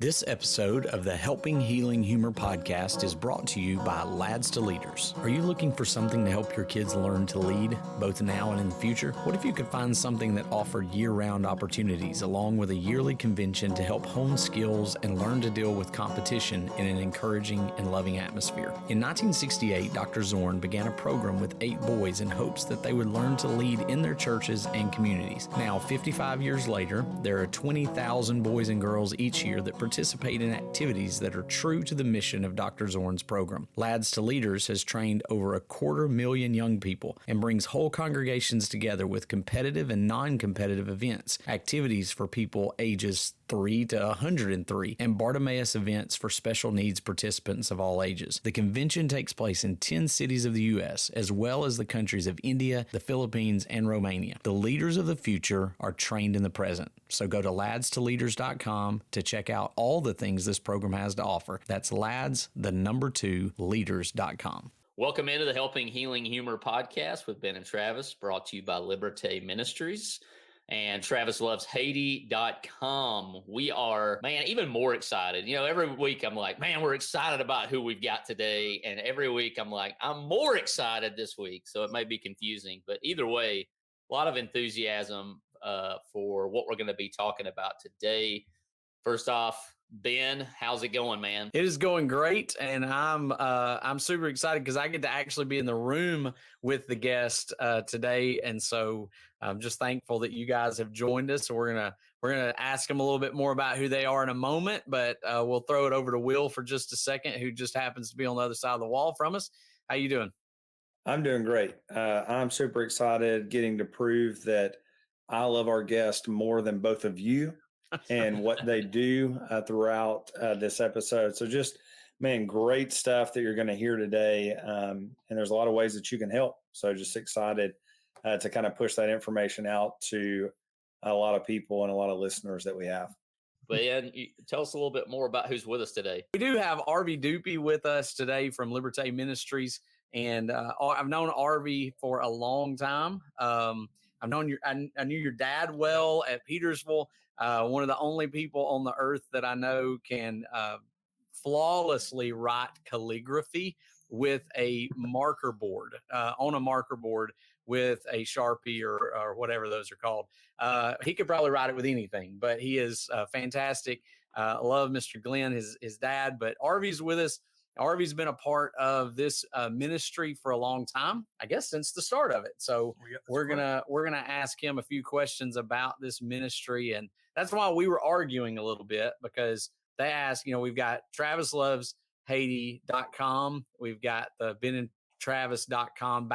This episode of the Helping Healing Humor podcast is brought to you by Lads to Leaders. Are you looking for something to help your kids learn to lead, both now and in the future? What if you could find something that offered year-round opportunities along with a yearly convention to help hone skills and learn to deal with competition in an encouraging and loving atmosphere? In 1968, Dr. Zorn began a program with 8 boys in hopes that they would learn to lead in their churches and communities. Now, 55 years later, there are 20,000 boys and girls each year that participate in activities that are true to the mission of Dr. Zorn's program. Lads to Leaders has trained over 250,000 young people and brings whole congregations together with competitive and non-competitive events, activities for people ages 3 to 103, and Bartimaeus events for special needs participants of all ages. The convention takes place in 10 cities of the U.S., as well as the countries of India, the Philippines, and Romania. The leaders of the future are trained in the present. So go to ladstoleaders.com to check out all the things this program has to offer. That's leaders.com. Welcome into the Helping Healing Humor podcast with Ben and Travis, brought to you by Liberté Ministries and TravisLovesHaiti.com. We are, man, even more excited. You know, every week I'm like, man, we're excited about who we've got today. And every week I'm like, I'm more excited this week. So it may be confusing, but either way, a lot of enthusiasm for what we're going to be talking about today. First off, Ben, how's it going, man? It is going great, and I'm super excited because I get to actually be in the room with the guest today, and so I'm just thankful that you guys have joined us. So we're gonna ask them a little bit more about who they are in a moment, but we'll throw it over to Will for just a second, who just happens to be on the other side of the wall from us. How you doing? I'm doing great. I'm super excited getting to prove that I love our guest more than both of you and what they do throughout this episode. So just, man, great stuff that you're going to hear today. And there's a lot of ways that you can help. So just excited to kind of push that information out to a lot of people and a lot of listeners that we have. Ben, tell us a little bit more about who's with us today. We do have Arvy Dupuy with us today from Liberté Ministries. And I've known Arvy for a long time. I knew your dad well at Petersville. One of the only people on the earth that I know can flawlessly write calligraphy with a marker board, on a marker board with a Sharpie or whatever those are called. He could probably write it with anything, but he is fantastic. I love Mr. Glenn, his dad, but Arvy's with us. Arvy's been a part of this ministry for a long time, I guess since the start of it. So we're gonna ask him a few questions about this ministry, and that's why we were arguing a little bit, because they asked, we've got TravisLovesHaiti.com, we've got the BenandTravis.com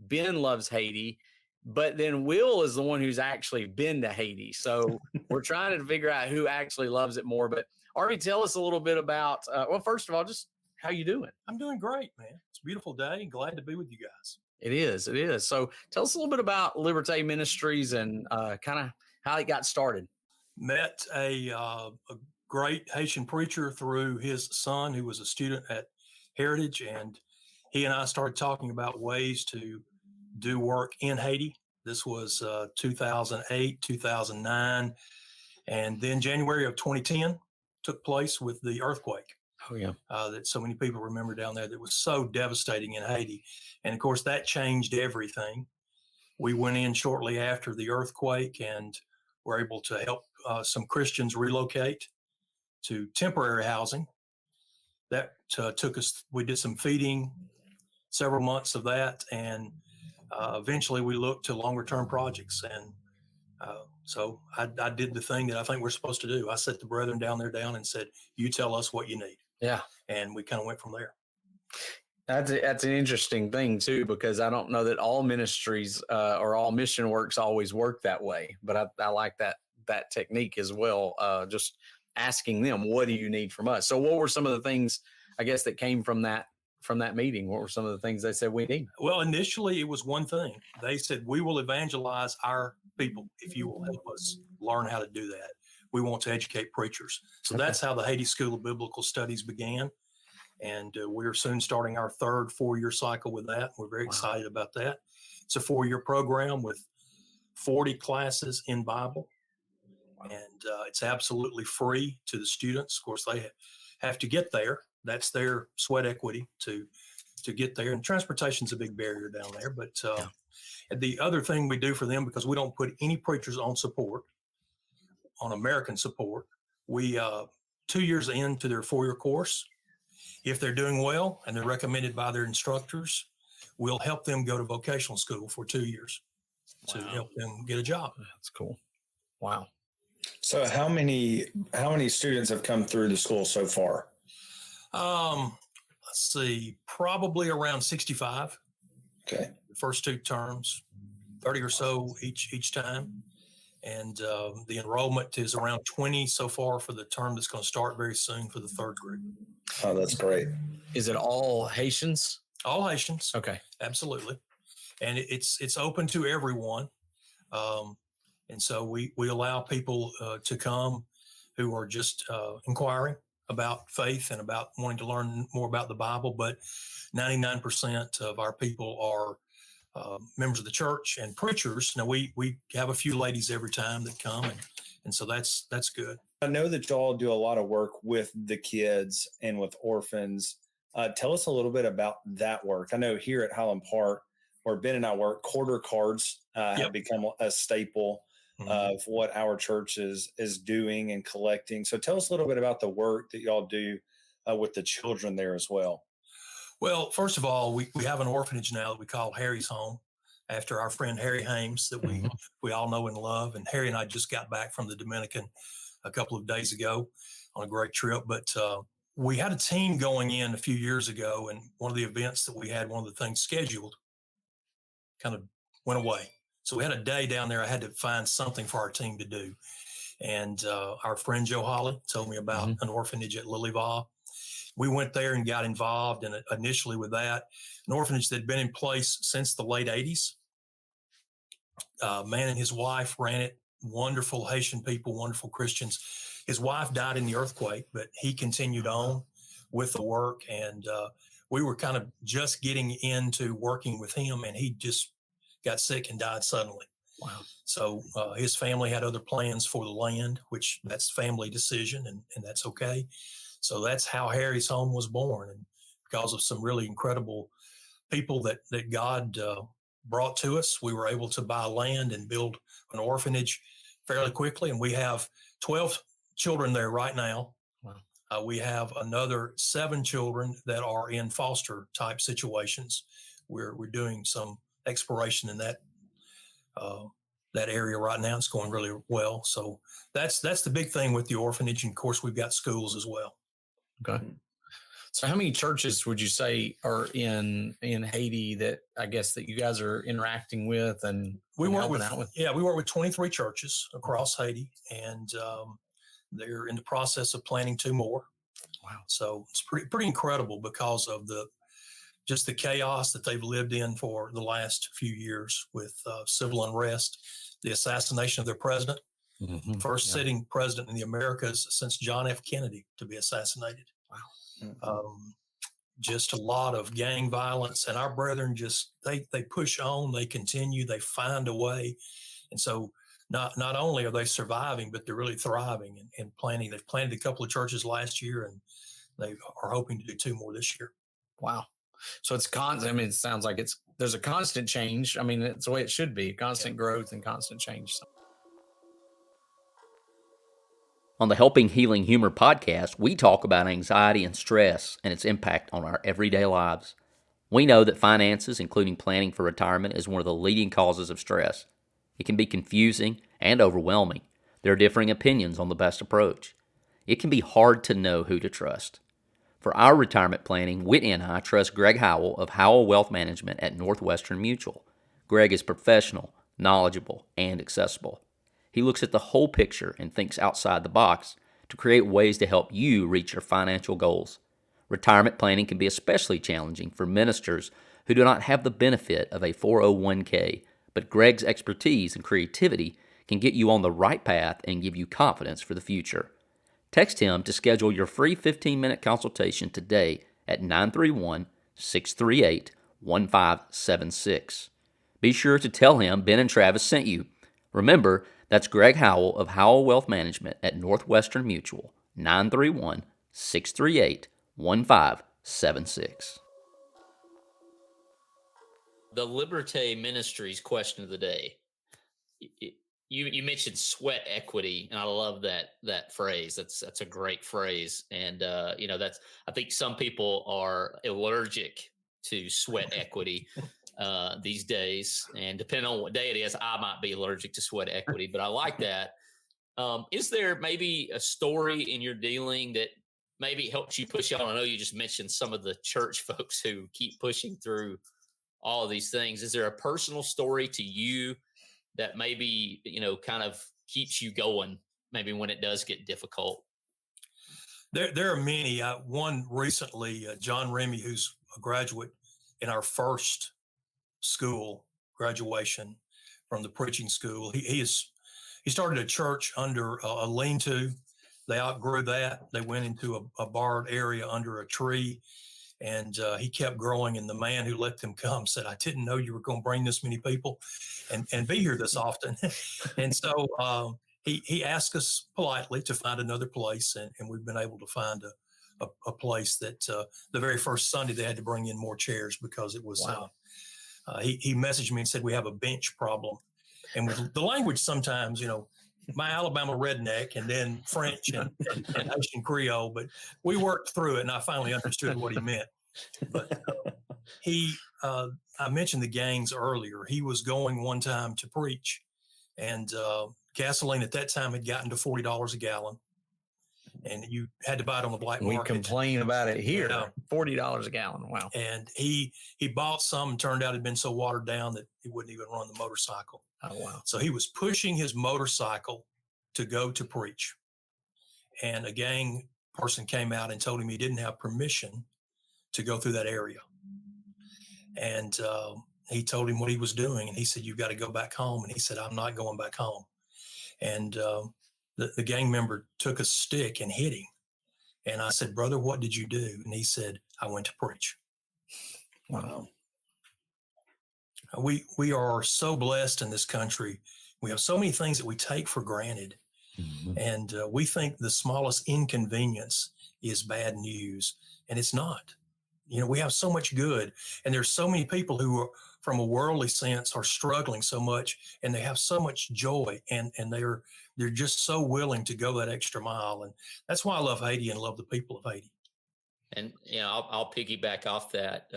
/Ben Loves Haiti, but then Will is the one who's actually been to Haiti. So we're trying to figure out who actually loves it more. But Arvy, tell us a little bit about, well, first of all, just how you doing? I'm doing great, man. It's a beautiful day. Glad to be with you guys. It is. So tell us a little bit about Liberté Ministries and kind of how it got started. Met a great Haitian preacher through his son, who was a student at Heritage, and he and I started talking about ways to do work in Haiti. This was 2008, 2009, and then January of 2010 took place with the earthquake. Oh, yeah. That so many people remember down there, that was so devastating in Haiti. And of course, that changed everything. We went in shortly after the earthquake and were able to help some Christians relocate to temporary housing. That took us, we did some feeding, several months of that, and eventually we looked to longer term projects. And so I did the thing that I think we're supposed to do. I set the brethren down and said, you tell us what you need. Yeah. And we kind of went from there. That's an interesting thing too, because I don't know that all ministries or all mission works always work that way, but I like that technique as well. Just asking them, what do you need from us? So what were some of the things, I guess, that came from that meeting? What were some of the things they said we need? Well, initially it was one thing. They said, we will evangelize our people if you will help us learn how to do that. We want to educate preachers. So that's how the Haiti School of Biblical Studies began. And we're soon starting our third 4-year cycle with that. We're very excited about that. It's a 4-year program with 40 classes in Bible And it's absolutely free to the students. Of course, they have to get there. That's their sweat equity to get there. And transportation's a big barrier down there. But the other thing we do for them, because we don't put any preachers on American support, we 2 years into their 4-year course, if they're doing well and they're recommended by their instructors, we'll help them go to vocational school for 2 years to help them get a job. That's cool. Wow. So how many students have come through the school so far? Let's see, probably around 65. Okay. The first 2 terms, 30 or so each time. And the enrollment is around 20 so far for the term that's going to start very soon for the 3rd group. Oh, that's great. Is it all Haitians? All Haitians. Okay. Absolutely. And it's open to everyone. And so we allow people to come who are just inquiring about faith and about wanting to learn more about the Bible. But 99% of our people are members of the church and preachers. Now we have a few ladies every time that come, and so that's good. I know that y'all do a lot of work with the kids and with orphans. Tell us a little bit about that work. I know here at Highland Park, where Ben and I work, quarter cards have become a staple of what our church is doing and collecting. So tell us a little bit about the work that y'all do with the children there as well. Well, first of all, we have an orphanage now that we call Harry's Home, after our friend Harry Hames that we all know and love. And Harry and I just got back from the Dominican a couple of days ago on a great trip. But we had a team going in a few years ago, and one of the events that we had, one of the things scheduled, kind of went away. So we had a day down there. I had to find something for our team to do. And our friend Joe Holly told me about an orphanage at Lilyval. We went there and got involved, and initially with that, an orphanage that had been in place since the late 80s. Man and his wife ran it, wonderful Haitian people, wonderful Christians. His wife died in the earthquake, but he continued on with the work, and we were kind of just getting into working with him, and he just got sick and died suddenly. Wow. So his family had other plans for the land, which that's family decision, and that's okay. So that's how Harry's Home was born. And because of some really incredible people that God brought to us, we were able to buy land and build an orphanage fairly quickly. And we have 12 children there right now. Wow. We have another 7 children that are in foster type situations. We're doing some exploration in that area right now. It's going really well. So that's the big thing with the orphanage. And of course, we've got schools as well. Okay. So how many churches would you say are in Haiti that I guess that you guys are interacting with and we work with? Out with? Yeah, we work with 23 churches across Haiti, and they're in the process of planning 2 more. Wow. So it's pretty incredible because of just the chaos that they've lived in for the last few years with civil unrest, the assassination of their president. First sitting president in the Americas since John F. Kennedy to be assassinated. Wow. Just a lot of gang violence, and our brethren just, they push on, they continue, they find a way. And so not only are they surviving, but they're really thriving and planning. They've planted a couple of churches last year, and they are hoping to do 2 more this year. Wow. So it's constant. I mean, it sounds like there's a constant change. I mean, it's the way it should be, constant growth and constant change. On the Helping Healing Humor podcast, we talk about anxiety and stress and its impact on our everyday lives. We know that finances, including planning for retirement, is one of the leading causes of stress. It can be confusing and overwhelming. There are differing opinions on the best approach. It can be hard to know who to trust. For our retirement planning, Whitney and I trust Greg Howell of Howell Wealth Management at Northwestern Mutual. Greg is professional, knowledgeable, and accessible. He looks at the whole picture and thinks outside the box to create ways to help you reach your financial goals. Retirement planning can be especially challenging for ministers who do not have the benefit of a 401k, but Greg's expertise and creativity can get you on the right path and give you confidence for the future. Text him to schedule your free 15-minute consultation today at 931-638-1576. Be sure to tell him Ben and Travis sent you. Remember, That's Greg Howell of Howell Wealth Management at Northwestern Mutual, 931-638-1576. The Liberté Ministries question of the day. You mentioned sweat equity, and I love that phrase. That's a great phrase, and that's, I think some people are allergic to sweat equity these days, and depending on what day it is, I might be allergic to sweat equity. But I like that. Is there maybe a story in your dealing that maybe helps you push on? I know you just mentioned some of the church folks who keep pushing through all of these things. Is there a personal story to you that maybe, kind of keeps you going, maybe when it does get difficult? There are many. One recently, John Remy, who's a graduate in our first school graduation from the preaching school. He started a church under a lean-to. They outgrew that. They went into a barred area under a tree, and he kept growing. And the man who let them come said, "I didn't know you were going to bring this many people and be here this often." And so he asked us politely to find another place, and we've been able to find a place that the very first Sunday they had to bring in more chairs because it was. Wow. He messaged me and said we have a bench problem, and with the language sometimes, my Alabama redneck and then French and Haitian Creole, but we worked through it, and I finally understood what he meant. But I mentioned the gangs earlier. He was going one time to preach, and gasoline at that time had gotten to $40 a gallon, and you had to buy it on the black market. We complain about it here. $40 a gallon. Wow. And he bought some, and turned out it had been so watered down that he wouldn't even run the motorcycle. Oh, wow. So he was pushing his motorcycle to go to preach. And a gang person came out and told him he didn't have permission to go through that area. And he told him what he was doing. And he said, "You've got to go back home." And he said, "I'm not going back home." And the gang member took a stick and hit him. And I said, "Brother, what did you do?" And he said, "I went to preach." Wow. We are so blessed in this country. We have so many things that we take for granted. Mm-hmm. And we think the smallest inconvenience is bad news, and it's not. We have so much good, and there's so many people who are, from a worldly sense, are struggling so much, and they have so much joy, and they're just so willing to go that extra mile. And that's why I love Haiti and love the people of Haiti. And I'll piggyback off that.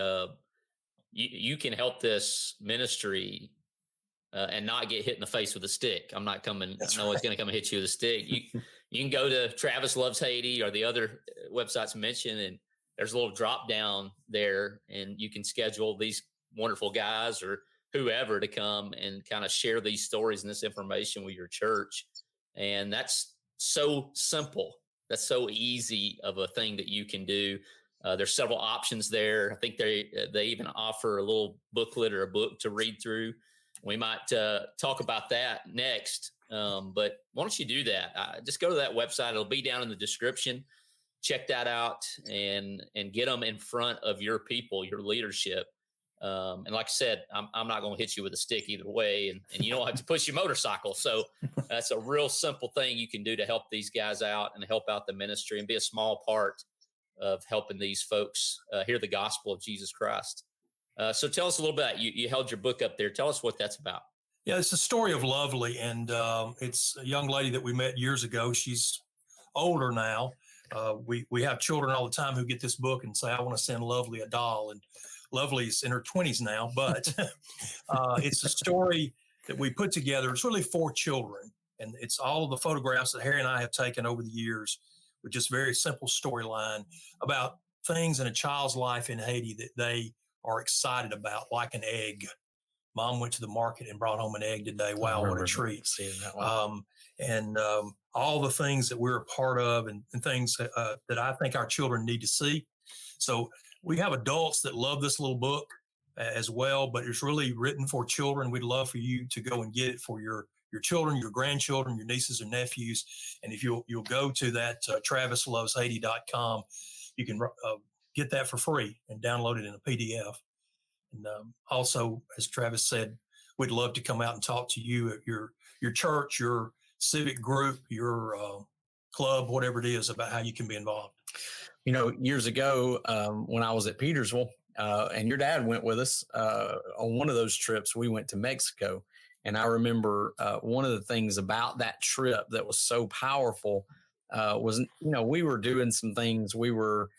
You can help this ministry and not get hit in the face with a stick. I'm not coming. That's no one's going to come and hit you with a stick. You can go to Travis Loves Haiti or the other websites mentioned, and there's a little drop down there, and you can schedule these wonderful guys or whoever to come and kind of share these stories and this information with your church. And that's so simple. That's so easy of a thing that you can do. There's several options there. I think they even offer a little booklet or a book to read through. We might talk about that next. But why don't you do that? Just go to that website. It'll be down in the description. Check that out and get them in front of your people, your leadership. And like I said, I'm not going to hit you with a stick either way, and you don't have to push your motorcycle. So that's a real simple thing you can do to help these guys out and help out the ministry and be a small part of helping these folks hear the gospel of Jesus Christ. So tell us a little bit. You held your book up there. Tell us what that's about. Yeah, it's the story of Lovely, and it's a young lady that we met years ago. She's older now. We have children all the time who get this book and say, "I want to send Lovely a doll." And Lovely's in her 20s now, but it's a story that we put together. It's really for children, and it's all of the photographs that Harry and I have taken over the years with just very simple storyline about things in a child's life in Haiti that they are excited about, like an egg. Mom went to the market and brought home an egg today. Wow, what a treat. And all the things that we're a part of and things that I think our children need to see. So we have adults that love this little book as well, but it's really written for children. We'd love for you to go and get it for your children, your grandchildren, your nieces and nephews. And if you'll go to that travisloveshaiti.com, you can get that for free and download it in a PDF. And also, as Travis said, we'd love to come out and talk to you. Your your church, your civic group, your club, whatever it is, about how you can be involved. Years ago, when I was at Petersville, and your dad went with us on one of those trips, we went to Mexico. And I remember one of the things about that trip that was so powerful was, we were doing some things. We were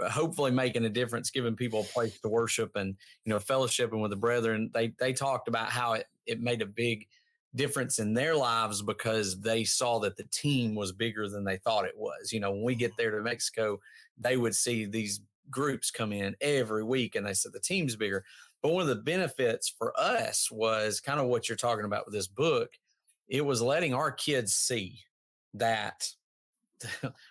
hopefully making a difference, giving people a place to worship and, fellowshipping with the brethren. They talked about how it made a big difference in their lives because they saw that the team was bigger than they thought it was. When we get there to Mexico, they would see these groups come in every week and they said the team's bigger. But one of the benefits for us was kind of what you're talking about with this book. It was letting our kids see that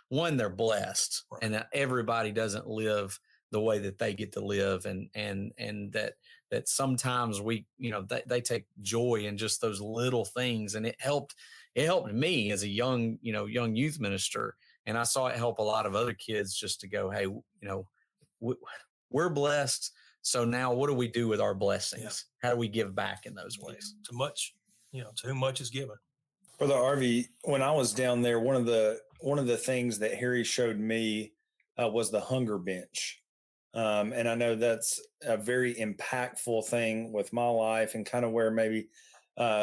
one, they're blessed, and that everybody doesn't live the way that they get to live, and that sometimes they take joy in just those little things. And it helped me as a young youth minister, and I saw it help a lot of other kids just to go, hey, we're blessed. So now what do we do with our blessings? Yeah. How do we give back in those ways? To whom much is given. Brother Arvy, when I was down there, one of the things that Harry showed me was the hunger bench. And I know that's a very impactful thing with my life and kind of where maybe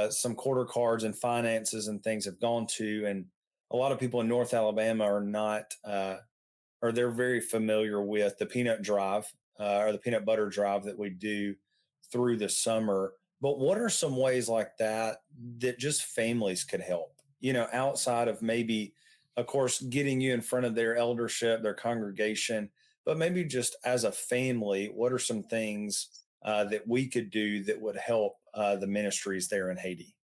some quarter cards and finances and things have gone to. And a lot of people in North Alabama are not, or they're very familiar with the peanut drive or the peanut butter drive that we do through the summer. But what are some ways like that just families could help, outside of maybe, of course, getting you in front of their eldership, their congregation, but maybe just as a family, what are some things that we could do that would help the ministries there in Haiti?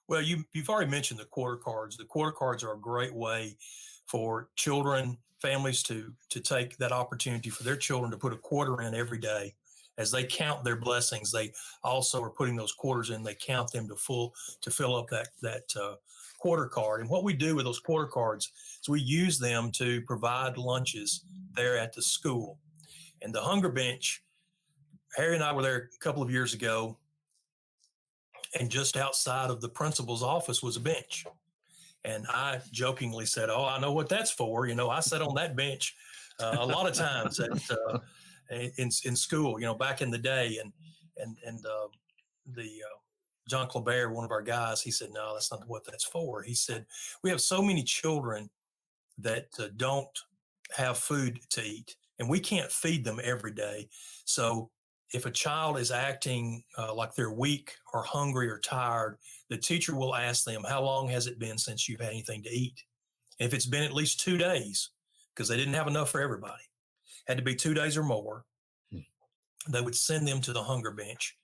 Well, you've already mentioned the quarter cards. The quarter cards are a great way for families to take that opportunity for their children to put a quarter in every day. As they count their blessings, they also are putting those quarters in. They count them to fill up that quarter card. And what we do with those quarter cards is we use them to provide lunches there at the school. And the hunger bench, Harry and I were there a couple of years ago, and just outside of the principal's office was a bench. And I jokingly said, "Oh, I know what that's for." I sat on that bench a lot of times in school, back in the day. And the John Clabert, one of our guys, he said, "No, that's not what that's for." He said, "We have so many children that don't have food to eat, and we can't feed them every day. So if a child is acting like they're weak or hungry or tired, the teacher will ask them, how long has it been since you've had anything to eat? And if it's been at least 2 days, because they didn't have enough for everybody, had to be 2 days or more, they would send them to the hunger bench,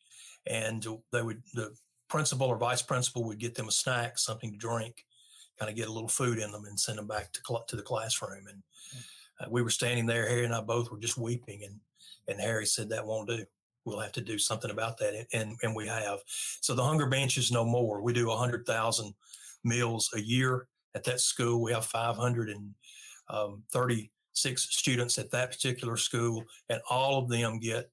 and the principal or vice principal would get them a snack, something to drink, kind of get a little food in them, and send them back to the classroom. And we were standing there, Harry and I both were just weeping, and Harry said, "That won't do. We'll have to do something about that." And we have. So the hunger bench is no more. We do 100,000 meals a year at that school. We have 536 students at that particular school, and all of them get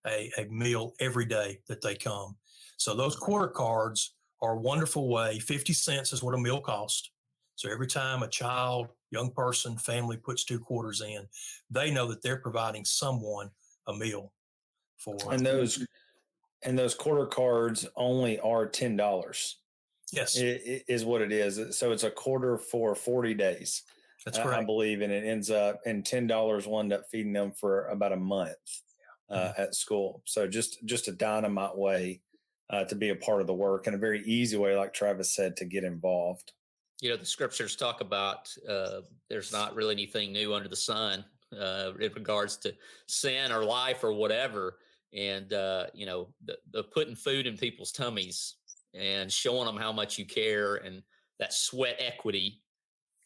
a meal every day that they come. So those quarter cards are a wonderful way. 50 cents is what a meal costs. So every time a child, young person, family puts 2 quarters in, they know that they're providing someone a meal for. And those quarter cards only are $10. Yes, it is what it is. So it's a quarter for 40 days. That's correct. I believe, and it ends up, and $10 will end up feeding them for about a month at school. So just a dynamite way to be a part of the work, and a very easy way, like Travis said, to get involved. The scriptures talk about there's not really anything new under the sun in regards to sin or life or whatever. And, the putting food in people's tummies and showing them how much you care, and that sweat equity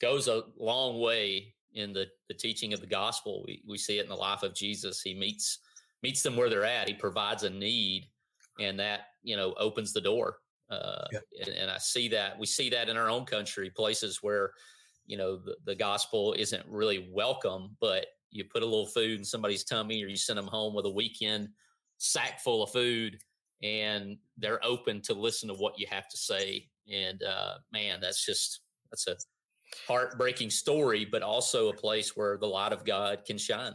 goes a long way in the teaching of the gospel. We see it in the life of Jesus. He meets them where they're at. He provides a need, and that, opens the door. And I see that. We see that in our own country, places where, the gospel isn't really welcome, but you put a little food in somebody's tummy, or you send them home with a weekend sack full of food, and they're open to listen to what you have to say. And man, that's a heartbreaking story, but also a place where the light of God can shine.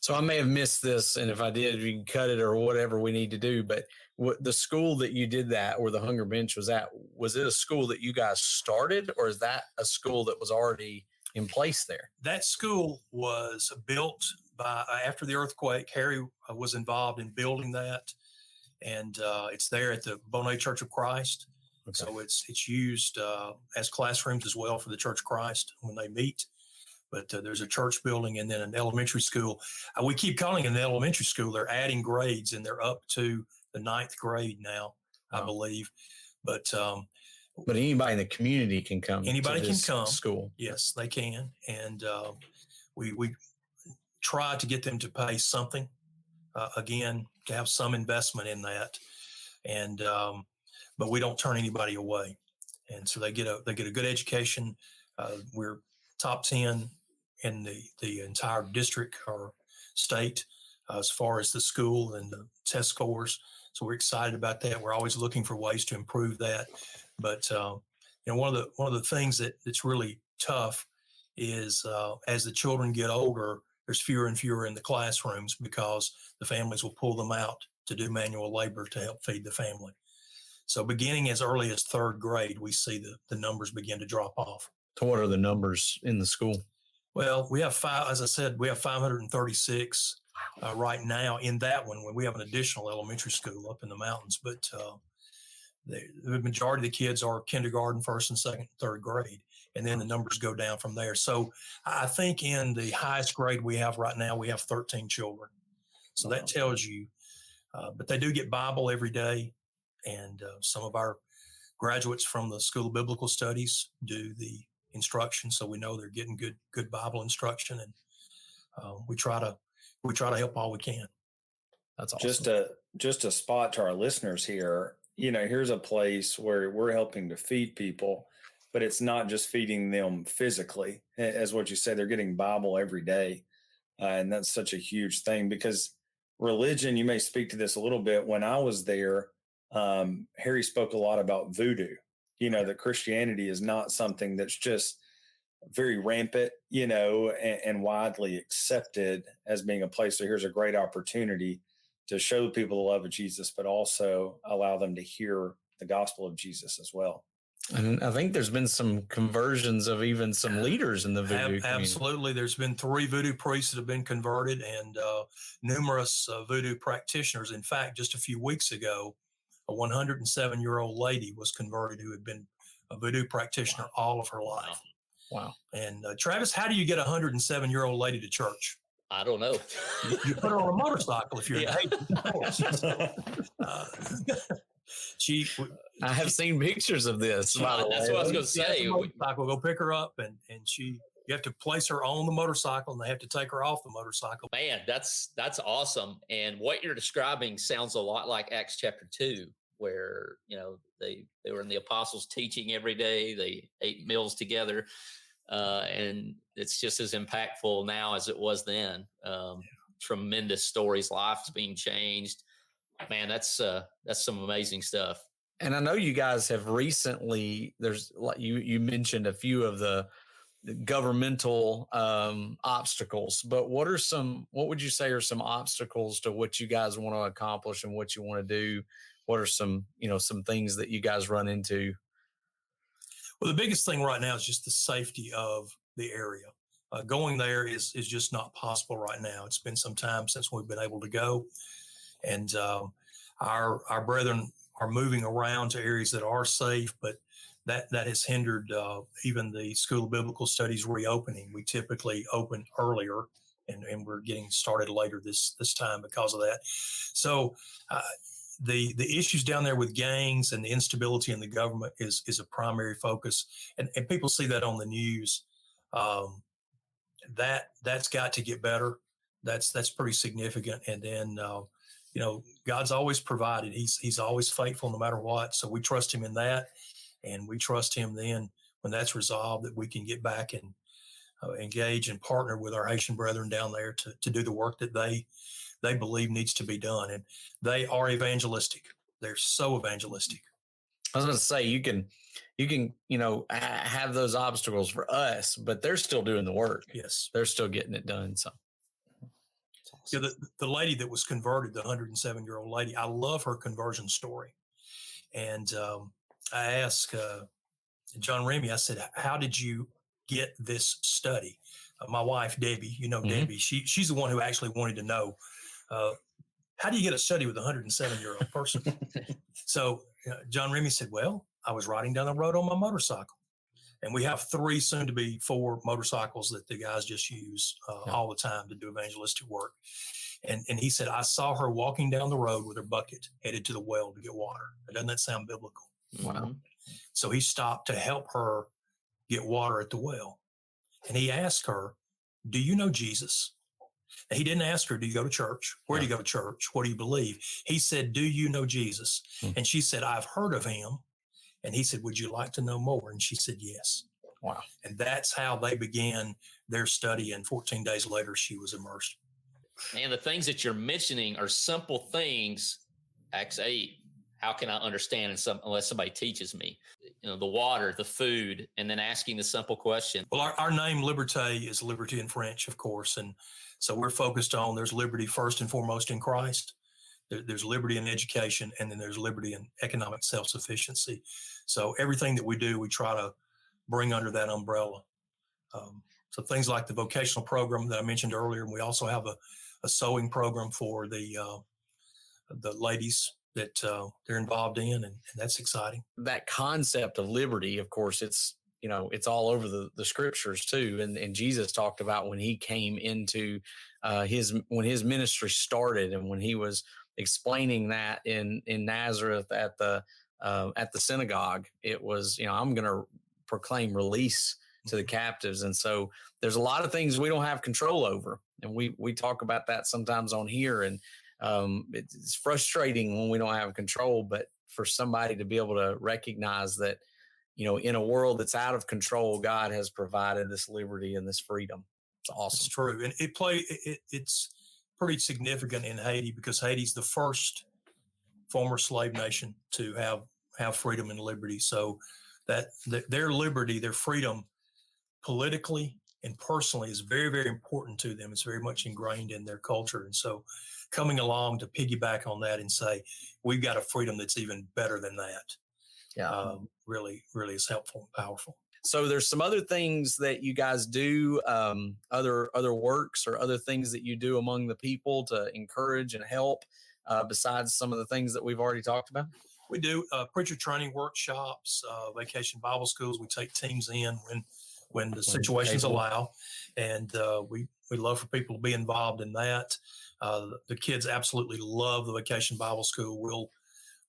So I may have missed this, and if I did, you can cut it or whatever we need to do. But the school that you did that, or the Hunger Bench was at, was it a school that you guys started, or is that a school that was already in place there? That school was built by after the earthquake. Harry was involved in building that, and it's there at the Bonet Church of Christ. Okay. So it's used as classrooms as well for the Church of Christ when they meet. But there's a church building and then an elementary school. We keep calling it an elementary school. They're adding grades, and they're up to the 9th grade now, I believe. But anybody in the community can come. Anybody can come. School. Yes, they can. And we try to get them to pay something, again, to have some investment in that. And but we don't turn anybody away. And so they get a good education. We're top 10 in the entire district or state as far as the school and the test scores. So we're excited about that. We're always looking for ways to improve that. But one of the things that's really tough is as the children get older, there's fewer and fewer in the classrooms because the families will pull them out to do manual labor to help feed the family. So beginning as early as 3rd grade, we see the numbers begin to drop off. So what are the numbers in the school? Well, we have as I said, we have 536 right now in that one. When we have an additional elementary school up in the mountains, but the majority of the kids are kindergarten, 1st and 2nd, 3rd grade, and then the numbers go down from there. So I think in the highest grade we have right now, we have 13 children. So that tells you, but they do get Bible every day, and some of our graduates from the School of Biblical Studies do the instruction, so we know they're getting good Bible instruction, and we try to help all we can. That's awesome. Just a spot to our listeners here. Here's a place where we're helping to feed people, but it's not just feeding them physically. As what you say, they're getting Bible every day, and that's such a huge thing because religion. You may speak to this a little bit. When I was there, Harry spoke a lot about voodoo. That Christianity is not something that's just very rampant, and widely accepted as being a place. So here's a great opportunity to show people the love of Jesus, but also allow them to hear the gospel of Jesus as well. And I think there's been some conversions of even some leaders in the voodoo community. Absolutely. There's been 3 voodoo priests that have been converted, and numerous voodoo practitioners. In fact, just a few weeks ago, a 107-year-old lady was converted who had been a voodoo practitioner all of her life. Wow. And Travis, how do you get a 107-year-old lady to church? I don't know. You put her on a motorcycle if you're in Haiti. I have seen pictures of this. That's what I was going to say. Motorcycle, go pick her up, and you have to place her on the motorcycle, and they have to take her off the motorcycle. Man, that's awesome. And what you're describing sounds a lot like Acts chapter 2, where they were in the apostles' teaching every day. They ate meals together, and it's just as impactful now as it was then. Tremendous stories, lives being changed. Man, that's some amazing stuff. And I know you guys have recently. There's like you mentioned a few of the governmental obstacles, but what would you say are some obstacles to what you guys want to accomplish and what you want to do? What are some things that you guys run into? Well, the biggest thing right now is just the safety of the area. Going there is just not possible right now. It's been some time since we've been able to go, and our brethren are moving around to areas that are safe, but that has hindered even the School of Biblical Studies reopening. We typically open earlier, and we're getting started later this time because of that. So the issues down there with gangs and the instability in the government is a primary focus, and people see that on the news. That's got to get better. That's pretty significant. And then God's always provided. He's always faithful no matter what. So we trust him in that. And we trust him then when that's resolved that we can get back and engage and partner with our Haitian brethren down there to do the work that they believe needs to be done. And they are evangelistic. They're so evangelistic. I was going to say you can, have those obstacles for us, but they're still doing the work. Yes, they're still getting it done. So, awesome. The lady that was converted, the 107-year-old lady, I love her conversion story. And I asked John Remy, I said, "How did you get this study?" My wife, Debbie, Debbie, she's the one who actually wanted to know, how do you get a study with a 107-year-old person? So John Remy said, "Well, I was riding down the road on my motorcycle, and we have 3, soon to be 4 motorcycles that the guys just use all the time to do evangelistic work." And he said, "I saw her walking down the road with her bucket headed to the well to get water." Doesn't that sound biblical? Wow. So he stopped to help her get water at the well. And he asked her, "Do you know Jesus?" And he didn't ask her, "Do you go to church? Where do you go to church? What do you believe?" He said, "Do you know Jesus?" And she said, "I've heard of him." And he said, "Would you like to know more?" And she said, "Yes." Wow. And that's how they began their study. And 14 days later, she was immersed. And the things that you're mentioning are simple things. Acts 8. How can I understand unless somebody teaches me? The water, the food, and then asking the simple question. Well, our name Liberté is liberty in French, of course. And so we're focused on there's liberty first and foremost in Christ. There's liberty in education, and then there's liberty in economic self-sufficiency. So everything that we do, we try to bring under that umbrella. So things like the vocational program that I mentioned earlier, and we also have a sewing program for the ladies that they're involved in, and that's exciting. That concept of liberty, of course, it's all over the scriptures too. And Jesus talked about when he came into when his ministry started, and when he was explaining that in Nazareth at the synagogue, it was, I'm going to proclaim release to the captives. And so there's a lot of things we don't have control over. And we talk about that sometimes on here, and it's frustrating when we don't have control, but for somebody to be able to recognize that, in a world that's out of control, God has provided this liberty and this freedom. It's awesome. It's true. And it's pretty significant in Haiti, because Haiti's the first former slave nation to have freedom and liberty. So that their liberty, their freedom politically and personally is very, very important to them. It's very much ingrained in their culture. And so coming along to piggyback on that and say, we've got a freedom that's even better than that, really, really is helpful and powerful. So there's some other things that you guys do, other works or other things that you do among the people to encourage and help, besides some of the things that we've already talked about? We do preacher training workshops, vacation Bible schools. We take teams in when the situations allow, and we love for people to be involved in that. The kids absolutely love the vacation Bible school.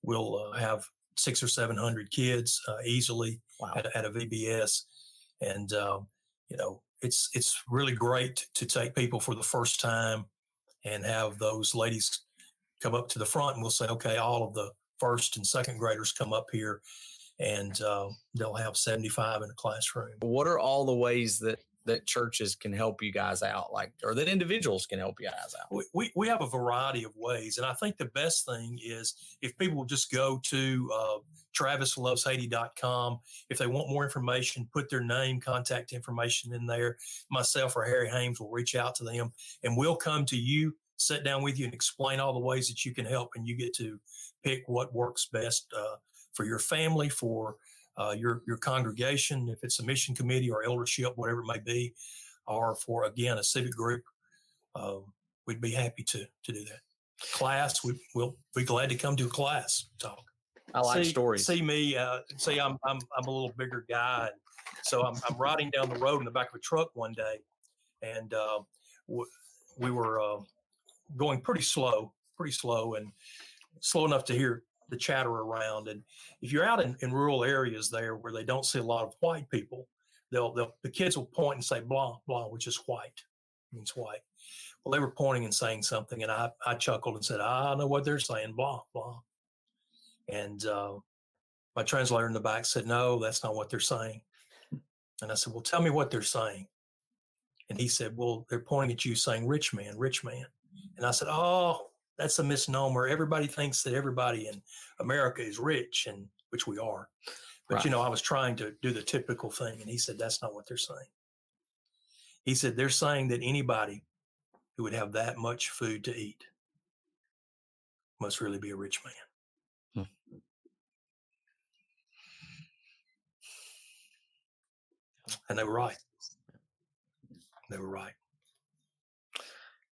We'll have 600 or 700 kids easily at a VBS, and it's really great to take people for the first time and have those ladies come up to the front, and we'll say, okay, all of the first and second graders come up here, and they'll have 75 in a classroom. What are all the ways that churches can help you guys out, or that individuals can help you guys out? We have a variety of ways. And I think the best thing is if people will just go to TravisLovesHaiti.com. If they want more information, put their name, contact information in there. Myself or Harry Hames will reach out to them, and we'll come to you, sit down with you, and explain all the ways that you can help. And you get to pick what works best for your family, for your congregation, if it's a mission committee or eldership, whatever it may be, or for, again, a civic group. We'd be happy to do that. Class, we'll be glad to come to a class talk. I like stories. See me. See, I'm a little bigger guy, so I'm riding down the road in the back of a truck one day, and we were going pretty slow, and slow enough to hear the chatter around. And if you're out in rural areas there where they don't see a lot of white people, the kids will point and say blanc, blanc, which is white, means white. Well, they were pointing and saying something, and I chuckled and said, I know what they're saying, blanc, blanc. And my translator in the back said, no, that's not what they're saying. And I said, well, tell me what they're saying. And he said, well, they're pointing at you saying rich man, rich man. And I said, oh, that's a misnomer. Everybody thinks that everybody in America is rich, and which we are. But, Right. you know, I was trying to do the typical thing. And he said, that's not what they're saying. He said, they're saying that anybody who would have that much food to eat must really be a rich man. And they were right. They were right.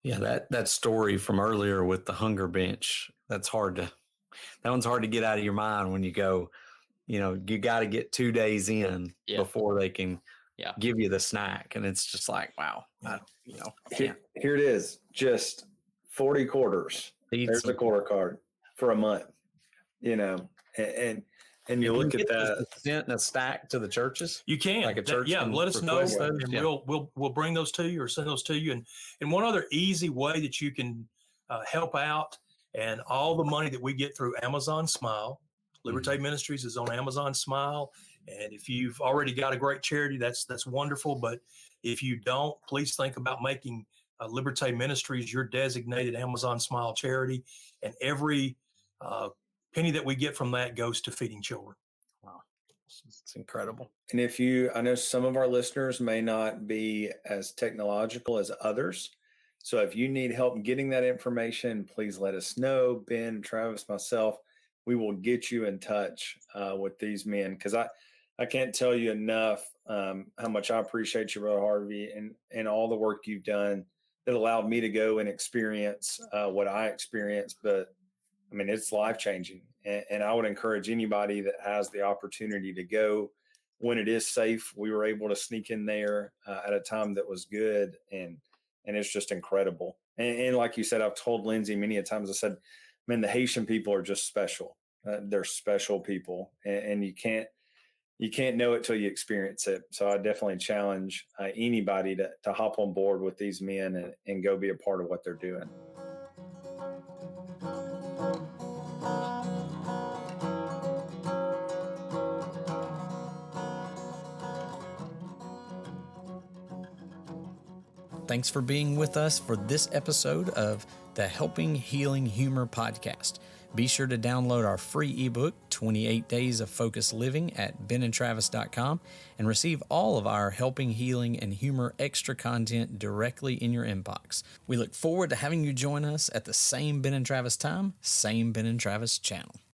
Yeah, that story from earlier with the hunger bench, that one's hard to get out of your mind when you go, you know, you got to get 2 days in before they can give you the snack. And it's just like, wow, I can't. Here it is, just 40 quarters. There's a quarter card for a month, you know, and you look at that. Sent in a stack to the churches. You can, like a church. Let us know, and we'll bring those to you or send those to you. And one other easy way that you can help out, and all the money that we get through Amazon Smile, Liberté Ministries is on Amazon Smile. And if you've already got a great charity, that's wonderful. But if you don't, please think about making Liberté Ministries your designated Amazon Smile charity. And every penny that we get from that goes to feeding children. Wow. It's incredible. And I know some of our listeners may not be as technological as others. So if you need help getting that information, please let us know. Ben, Travis, myself, we will get you in touch with these men, because I can't tell you enough how much I appreciate you, Brother Harvey, and all the work you've done that allowed me to go and experience what I experienced. But I mean, it's life-changing. And I would encourage anybody that has the opportunity to go when it is safe. We were able to sneak in there at a time that was good. And it's just incredible. And like you said, I've told Lindsay many a times, I said, man, the Haitian people are just special. They're special people. And you can't know it till you experience it. So I definitely challenge anybody to hop on board with these men and go be a part of what they're doing. Thanks for being with us for this episode of the Helping Healing Humor podcast. Be sure to download our free ebook, 28 Days of Focused Living, at benandtravis.com and receive all of our Helping Healing and Humor extra content directly in your inbox. We look forward to having you join us at the same Ben and Travis time, same Ben and Travis channel.